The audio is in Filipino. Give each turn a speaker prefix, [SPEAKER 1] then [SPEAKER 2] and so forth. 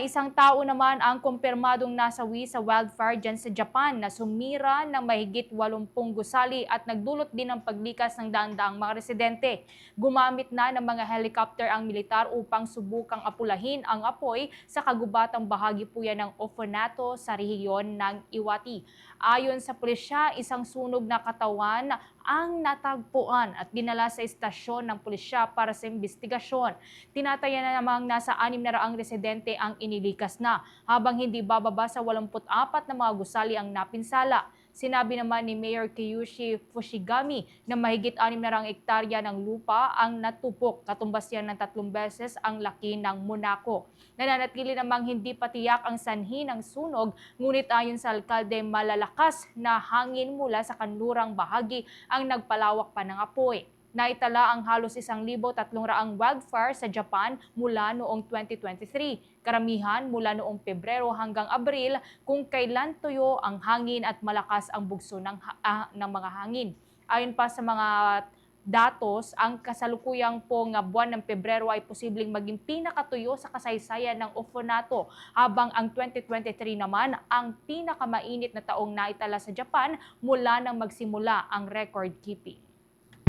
[SPEAKER 1] Isang tao naman ang kumpirmadong nasawi sa wildfire dyan sa Japan na sumira ng mahigit 80 gusali at nagdulot din ng paglikas ng daan-daang mga residente. Gumamit na ng mga helicopter ang militar upang subukang apulahin ang apoy sa kagubatang bahagi po yan ng Ofanato sa rehiyon ng Iwate. Ayon sa pulisya, isang sunog na katawan ang natagpuan at dinala sa istasyon ng pulisya para sa investigasyon. Tinataya na namang nasa 600 residente ang inilikas na, habang hindi bababa sa 84 na mga gusali ang napinsala. Sinabi naman ni Mayor Kiyoshi Fushigami na mahigit 600 ektarya ng lupa ang natupok, katumbas yan ng 3 beses ang laki ng Monaco. Nananatili namang hindi patiyak ang sanhi ng sunog, ngunit ayon sa alkalde, malalakas na hangin mula sa kanlurang bahagi ang nagpalawak pa ng apoy. Naitala ang halos 1,300 wildfire sa Japan mula noong 2023. Karamihan mula noong Pebrero hanggang Abril, kung kailan tuyo ang hangin at malakas ang bugso ng mga hangin. Ayon pa sa mga datos, ang kasalukuyang pong buwan ng Pebrero ay posibleng maging pinakatuyo sa kasaysayan ng Ofanato, habang ang 2023 naman ang pinakamainit na taong naitala sa Japan mula nang magsimula ang record keeping.